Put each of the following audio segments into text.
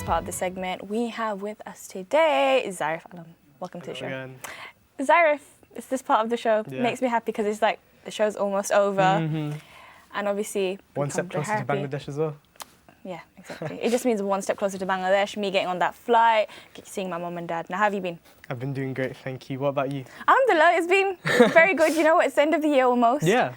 part of the segment, we have with us today Zarif. Welcome to the show. Again. Zarif, it's this part of the show. Makes me happy because it's like the show's almost over. And obviously... One step closer to Bangladesh as well. Yeah, exactly. It just means one step closer to Bangladesh, me getting on that flight, seeing my mum and dad. Now, how have you been? I've been doing great, thank you. What about you? Alhamdulillah, it's been very good. You know what? It's the end of the year almost. Yeah.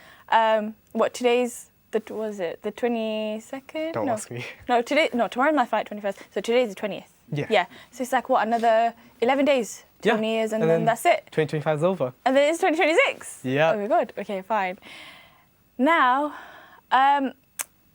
Today's... The 22nd? Don't ask me. Tomorrow's my flight, 21st. So today's the 20th. Yeah. Yeah. So it's like, what, another 11 days, 20 years, and then that's it. 2025 is over. And then it's 2026. Yeah. Oh my God. Okay, fine. Now, oh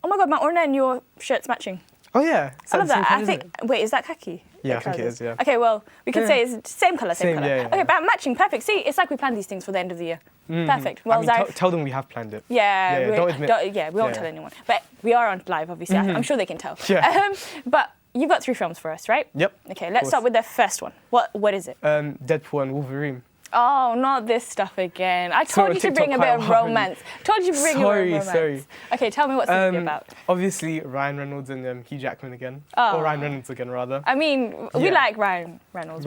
my God, my orna and your shirt's matching. Oh yeah. I love that. Wait, is that khaki? Yeah, I think it is, yeah. Okay, well, we can say it's same colour, same colour. Yeah. Okay, but matching, perfect. See, it's like we planned these things for the end of the year. Perfect. Well, Zarif, tell them we have planned it. Yeah, don't admit. We won't tell anyone. But we are on live, obviously. I'm sure they can tell. Yeah. But you've got 3 films for us, right? Yep. Okay, let's start with the first one. What is it? Deadpool and Wolverine. Oh, not this stuff again. I told you to bring a bit of romance. Told you to bring a bit of romance. Sorry. Okay, tell me what's this movie about. Obviously, Ryan Reynolds and Hugh Jackman again. Or Ryan Reynolds again, rather. I mean, we like Ryan Reynolds.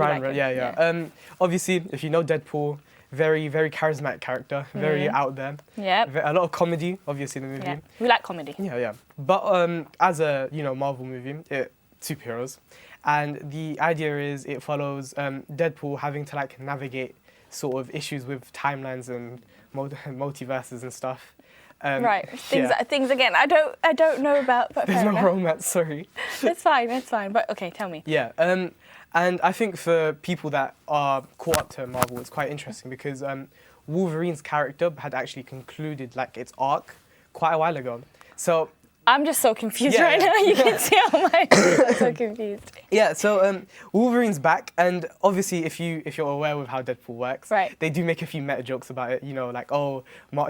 Obviously, if you know Deadpool, very, very charismatic character, very out there. Yeah. A lot of comedy, obviously, in the movie. Yeah. We like comedy. Yeah. But as a Marvel movie, superheroes, and the idea is it follows Deadpool having to like navigate sort of issues with timelines and multiverses and stuff. Right. Things again. I don't know about. But there's no romance. Sorry. It's fine. But okay, tell me. Yeah. And I think for people that are caught up to Marvel, it's quite interesting because Wolverine's character had actually concluded like its arc quite a while ago. So I'm just so confused right now. You can see how much I'm so confused. Yeah, so Wolverine's back, and obviously if you're aware of how Deadpool works, they do make a few meta jokes about it. You know, like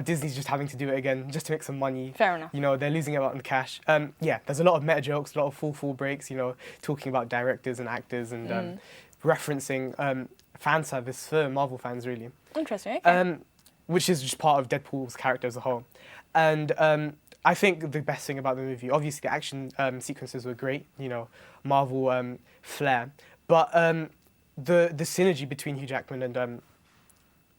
Disney's just having to do it again just to make some money. Fair enough. You know, they're losing out on cash. There's a lot of meta jokes, a lot of full breaks. You know, talking about directors and actors and referencing fan service for Marvel fans, really. Interesting. Okay. Which is just part of Deadpool's character as a whole, and. I think the best thing about the movie, obviously the action sequences were great, you know, Marvel flair, but the synergy between Hugh Jackman and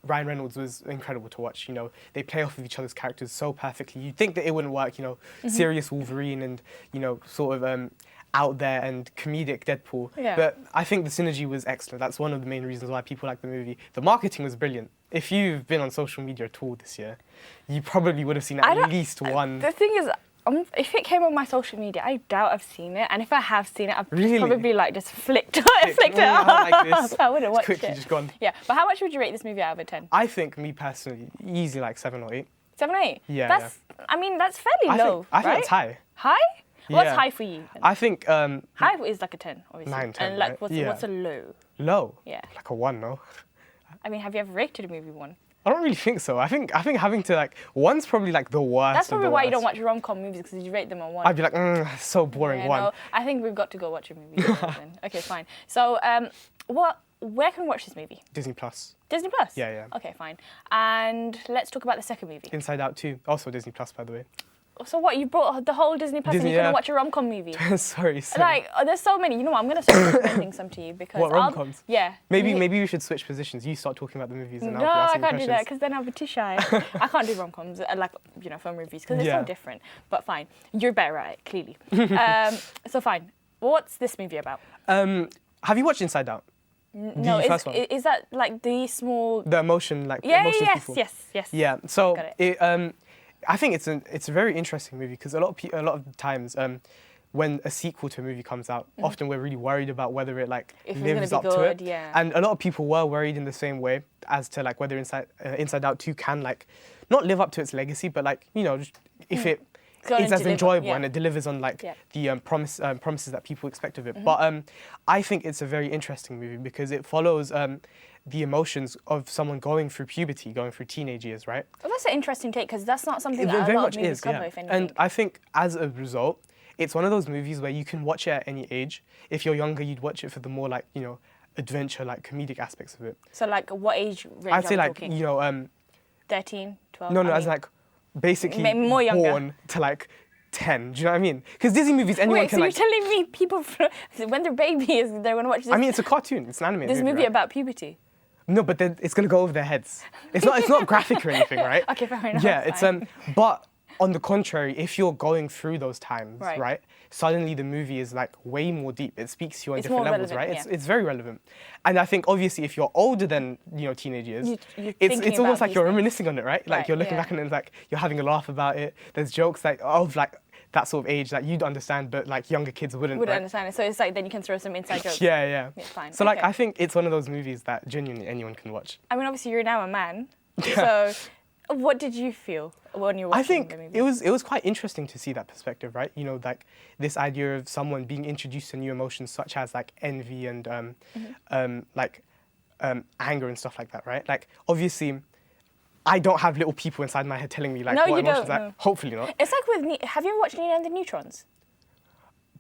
Ryan Reynolds was incredible to watch. You know, they play off of each other's characters so perfectly. You'd think that it wouldn't work, you know, serious Wolverine and, you know, sort of out there and comedic Deadpool. Yeah. But I think the synergy was excellent. That's one of the main reasons why people like the movie. The marketing was brilliant. If you've been on social media at all this year, you probably would have seen at least one. The thing is, if it came on my social media, I doubt I've seen it. And if I have seen it, I've probably like just flicked it off. Like this. I wouldn't watch quickly it. Just gone. Yeah, but how much would you rate this movie out of a 10? I think, me personally, easily like 7 or 8. 7 or 8? Yeah. I mean, that's fairly low, I think that's high. High? What's high for you? I think... high is like a 10, obviously. 9, 10, and like, what's a low? Low? Yeah. Like a 1, no? I mean, have you ever rated a movie 1? I don't really think so. I think having to like 1's probably like the worst. That's probably why you don't watch rom-com movies, because you rate them on 1. I'd be like, so boring. 1. No, I think we've got to go watch a movie then. Okay, fine. So, where can we watch this movie? Disney Plus. Disney Plus? Yeah. Okay, fine. And let's talk about the second movie. Inside Out 2, also Disney Plus, by the way. So what, you brought the whole Disney Plus and you couldn't watch a rom-com movie? Sorry. Like, there's so many. You know what, I'm going to start recommending some to you because... What, rom-coms? Yeah. Maybe we should switch positions. You start talking about the movies and No, I can't do that because then I'll be too shy. I can't do rom-coms, like, you know, film reviews because they're so different. But fine, you're better at it, clearly. So fine, what's this movie about? Have you watched Inside Out? No, is that like the small... The emotion, like yes. Yeah, so I think it's a very interesting movie because a lot of times when a sequel to a movie comes out, often we're really worried about whether it like lives up to it. Yeah. And a lot of people were worried in the same way as to like whether Inside Out 2 can like not live up to its legacy, but like, you know, just if it is as enjoyable and it delivers on like the promises that people expect of it. But I think it's a very interesting movie because it follows the emotions of someone going through puberty, going through teenage years, right? Well, that's an interesting take because that's not something that a lot of movies cover, if anything. And I think as a result, it's one of those movies where you can watch it at any age. If you're younger, you'd watch it for the more like, you know, adventure, like comedic aspects of it. So like what age range I'd say like, talking? you know... 13, 12? No, as like basically more younger. born to like 10. Do you know what I mean? Because Disney movies, anyone Wait, can so like... you're telling me people, when they're babies, they're going to watch this? I mean, it's a cartoon. It's an animated This movie right? about puberty. No, but then it's going to go over their heads. It's not graphic or anything, right? Okay, fair enough. Yeah, it's but on the contrary, if you're going through those times, right, suddenly the movie is like way more deep. It speaks to you on different levels, right? Yeah. It's very relevant. And I think obviously if you're older than, teenage years, it's almost like you're reminiscing on it, right? Like you're looking back on it and like you're having a laugh about it. There's jokes like of like that sort of age that you'd understand, but like younger kids wouldn't understand it. So it's like then you can throw some inside jokes. Yeah. It's fine. So like I think it's one of those movies that genuinely anyone can watch. I mean, obviously you're now a man, so what did you feel when you were watching the movie? I think it was quite interesting to see that perspective, right? Like this idea of someone being introduced to new emotions such as like envy and anger and stuff like that, right? Like obviously, I don't have little people inside my head telling me like what emotions are. Hopefully not. It's like with have you ever watched Nina and the Neutrons?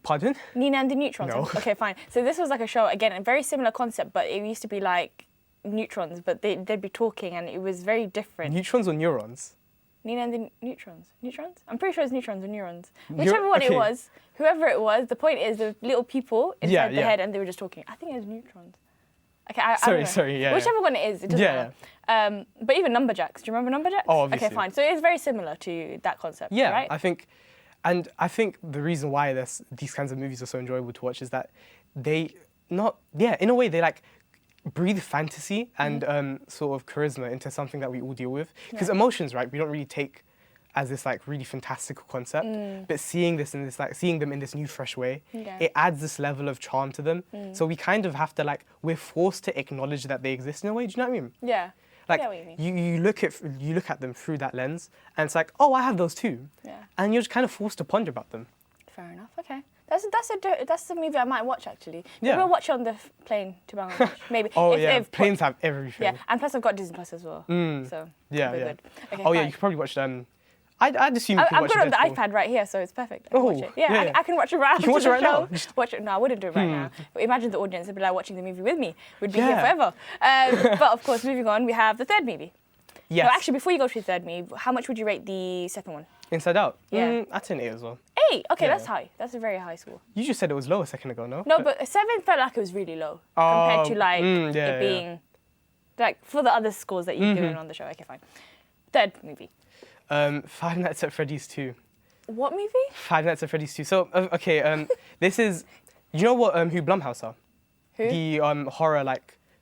Pardon? Nina and the Neutrons. No. Okay, fine. So this was like a show, again, a very similar concept, but it used to be like neutrons, but they'd be talking and it was very different. Neutrons or neurons? Nina and the Neutrons. Neutrons? I'm pretty sure it's neutrons or neurons. Whichever one it was, whoever it was, the point is the little people inside the head and they were just talking. I think it was neutrons. Okay, I don't know. Sorry, yeah. Whichever one it is, it doesn't matter. But even Numberjacks, do you remember Numberjacks? Oh, obviously. Okay, fine. So it is very similar to that concept, right? I think the reason why these kinds of movies are so enjoyable to watch is that in a way they like breathe fantasy and sort of charisma into something that we all deal with. Because emotions, right, we don't really take as this like really fantastical concept, but seeing them in this new fresh way, it adds this level of charm to them. So we kind of have to we're forced to acknowledge that they exist in a way. Do you know what I mean? Yeah. Like I get what you mean. you look at them through that lens, and it's like, oh, I have those too. Yeah. And you're just kind of forced to ponder about them. Fair enough. Okay. That's the movie I might watch actually. Yeah. Maybe I'll watch it on the plane to Bangladesh. Maybe. Planes have everything. Yeah, and plus I've got Disney Plus as well. So yeah. good. Okay, yeah, you could probably watch I'd assume you could watch I've got it on Deadpool. the iPad right here, so it's perfect. I can watch it. Yeah. I can watch it right after You can watch it right the now? show. Watch it. No, I wouldn't do it right now. But imagine the audience would be like watching the movie with me. We'd be here forever. But of course, moving on, we have the third movie. Yes. No, actually, before you go to the third movie, how much would you rate the second one? Inside Out? Yeah. That's an 8 as well. 8? Okay, that's high. That's a very high score. You just said it was low a second ago, no? No, but 7 felt like it was really low compared to it being like for the other scores that you've given on the show. Okay, fine. Third movie. Five Nights at Freddy's 2. What movie? Five Nights at Freddy's 2. So, this is, you know what, who Blumhouse are? Who? The horror,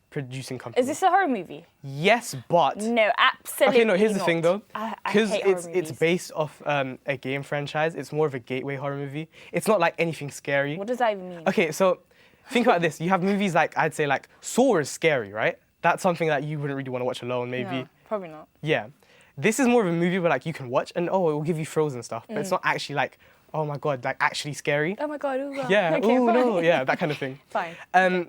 producing company. Is this a horror movie? Yes, but... No, absolutely Okay, no, here's not. the thing, though. Because it's based off a game franchise. It's more of a gateway horror movie. It's not, anything scary. What does that even mean? Okay, so think about this. You have movies I'd say, Saw is scary, right? That's something that you wouldn't really want to watch alone, maybe. No, probably not. Yeah. This is more of a movie where, you can watch and, it will give you thrills and stuff. But it's not actually, oh my God, actually scary. Oh my God, ooh, wow. Yeah, okay, ooh, fine. no, yeah, that kind of thing. Fine.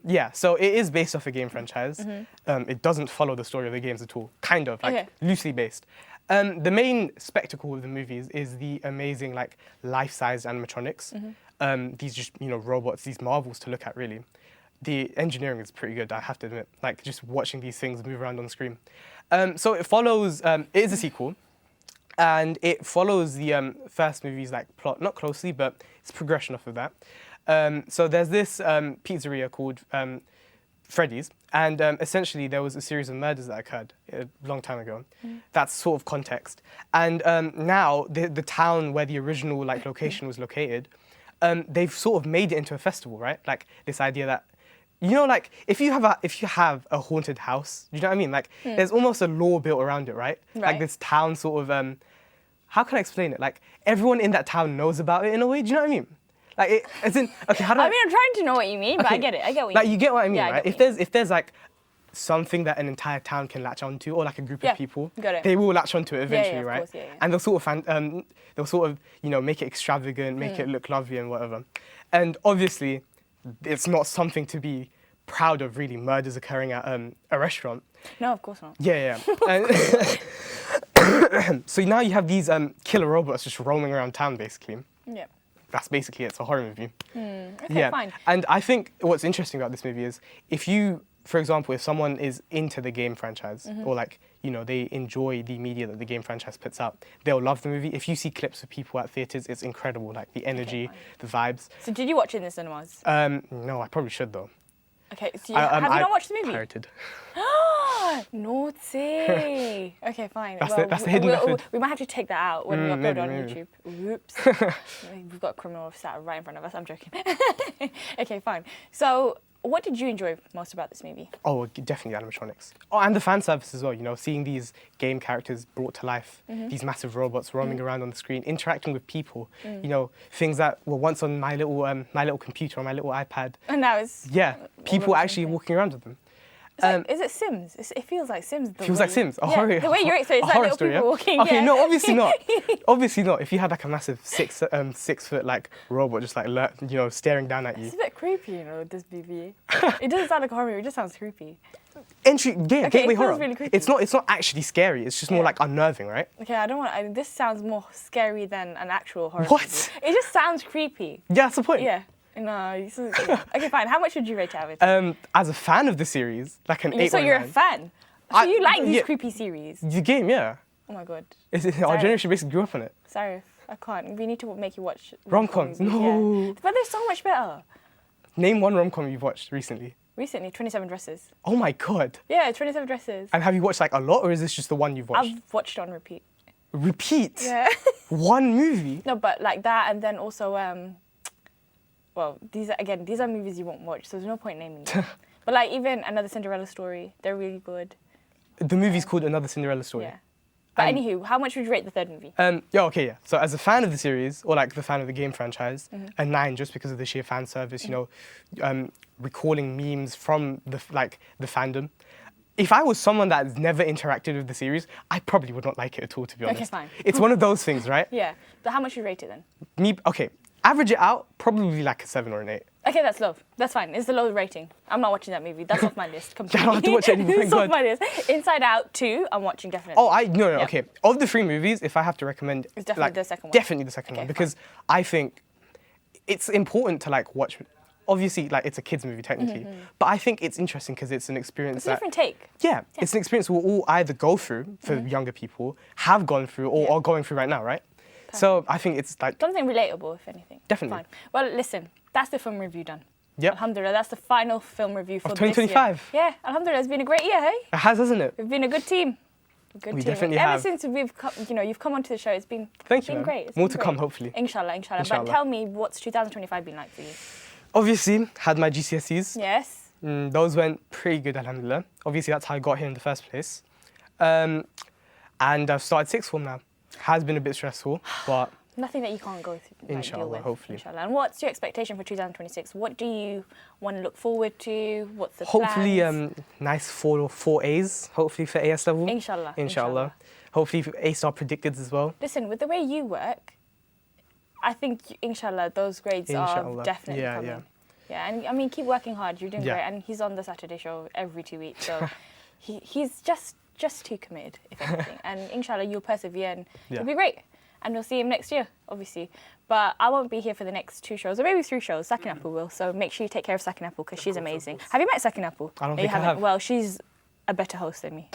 Yeah, so it is based off a game franchise. It doesn't follow the story of the games at all. Kind of, loosely based. The main spectacle of the movies is the amazing, life-size animatronics. These just, robots, these marvels to look at, really. The engineering is pretty good, I have to admit. Just watching these things move around on the screen. So it follows, it is a sequel, and it follows the first movie's plot, not closely, but it's progression off of that. So there's this pizzeria called FREDDY'S, and essentially there was a series of murders that occurred a long time ago. That's sort of context. And now the town where the original location was located, they've sort of made it into a festival, right? This idea that, if you have a haunted house, you know what I mean? There's almost a lore built around it, right? This town sort of, how can I explain it? Everyone in that town knows about it in a way. Do you know what I mean? How do I mean, I'm trying to know what you mean, but I get it. I get what you mean. You get what I mean, Yeah, right? If there's something that an entire town can latch onto, or a group of people, got it. they will latch onto it eventually, of right? course, yeah. And they'll sort of make it extravagant, make it look lovely and whatever. And obviously, it's not something to be proud of, really. Murders occurring at a restaurant. No, of course not. Yeah. So now you have these killer robots just roaming around town, basically. Yeah. That's basically it. It's a horror movie. Okay, fine. And I think what's interesting about this movie is if you for example, if someone is into the game franchise or like, you know, they enjoy the media that the game franchise puts out, they'll love the movie. If you see clips of people at theatres, it's incredible, like the energy, the vibes. So did you watch it in the cinemas? No, I probably should though. Okay, so have you not watched the movie? Pirated. Naughty. Okay, fine. That's the hidden method. We might have to take that out when we upload on YouTube. Whoops. We've got a criminal sat right in front of us. I'm joking. Okay, fine. So, what did you enjoy most about this movie? Oh, definitely animatronics. Oh, and the fan service as well, you know, seeing these game characters brought to life, these massive robots roaming around on the screen, interacting with people, you know, things that were once on my little computer, on my little iPad. And now it's... Yeah, people actually walking around with them. Is it Sims? It feels like Sims. Feels like Sims. The way you explain it's like little story, people walking. Okay, yeah. no, obviously not. Obviously not. If you had like a massive 6 foot like robot just like you know staring down at you. It's a bit creepy, you know, this movie. It doesn't sound like a horror movie. It just sounds creepy. Gateway horror. Really creepy. It's not actually scary. It's just more like unnerving, right? Okay, I don't want. This sounds more scary than an actual horror. What? Movie. It just sounds creepy. Yeah, that's the point. Yeah. No. Okay, fine. How much would you rate it out of? As a fan of the series, like an 8 So or a 9. you're a fan. So you like these creepy series? The game, yeah. Oh my god. Our generation basically grew up on it. Zarif, I can't. We need to make you watch rom-coms. No. Yeah. But they're so much better. Name one rom-com you've watched recently. Recently, 27 Dresses. Oh my god. Yeah, 27 Dresses. And have you watched like a lot, or is this just the one you've watched? I've watched it on repeat. Repeat? Yeah. One movie? No, but like that, and then also, well, these are movies you won't watch, so there's no point naming them. But like even Another Cinderella Story, they're really good. The movie's called Another Cinderella Story. Yeah. But anywho, how much would you rate the third movie? Yeah. So as a fan of the series, or like the fan of the game franchise, a 9 just because of the sheer fan service, you know, recalling memes from the fandom. If I was someone that's never interacted with the series, I probably would not like it at all, to be honest. Okay, fine. It's one of those things, right? Yeah. But how much would you rate it then? Okay. Average it out, probably like a 7 or an 8. Okay, that's low. That's fine. It's the low rating. I'm not watching that movie. That's off my list completely. I don't have to watch it anymore. It's off my list. Inside Out 2, I'm watching definitely. Oh, okay. Of the 3 movies, if I have to recommend, it's definitely the second one. Definitely the second one, because I think it's important to like watch. Obviously, like it's a kids movie technically, but I think it's interesting because it's an experience. It's a different take. Yeah, it's an experience we'll all either go through for younger people, have gone through, or are going through right now, right? Perfect. So I think it's like something relatable, if anything. Definitely. Fine. Well, listen, that's the film review done. Yep. Alhamdulillah, that's the final film review for 2025. This year. Yeah, alhamdulillah, it's been a great year, hey? It has, hasn't it? We've been a good team. We definitely have. Ever since you've come onto the show, it's been Thank you, great. More to come, hopefully. Inshallah. But tell me, what's 2025 been like for you? Obviously, had my GCSEs. Yes. Those went pretty good, alhamdulillah. Obviously, that's how I got here in the first place. And I've started sixth form now. Has been a bit stressful, but... Nothing that you can't go through. Inshallah, hopefully. Inshallah. And what's your expectation for 2026? What do you want to look forward to? What's the hopefully, plans? nice 4 A's, hopefully for AS level. Inshallah. Hopefully for A-star predicted as well. Listen, with the way you work, I think, inshallah, those grades are definitely coming. Yeah, and I mean, keep working hard. You're doing great. And he's on the Saturday show every 2 weeks, so he's just too committed, if anything. And inshallah, you'll persevere and it'll be great. And we'll see him next year, obviously. But I won't be here for the next 2 shows, or maybe 3 shows. Sakin Apple will. So make sure you take care of Sakin Apple because she's amazing. Have you met Sakin Apple? I don't think I have. Well, she's a better host than me.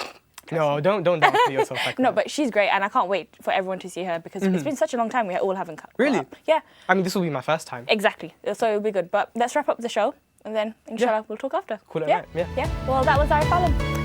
No, don't downplay yourself like that. No, but she's great, and I can't wait for everyone to see her because it's been such a long time we all haven't cut. Really? Yeah. I mean, this will be my first time. Exactly. So it'll be good. But let's wrap up the show, and then inshallah we'll talk after. Cool. Yeah. Well, that was Zarif.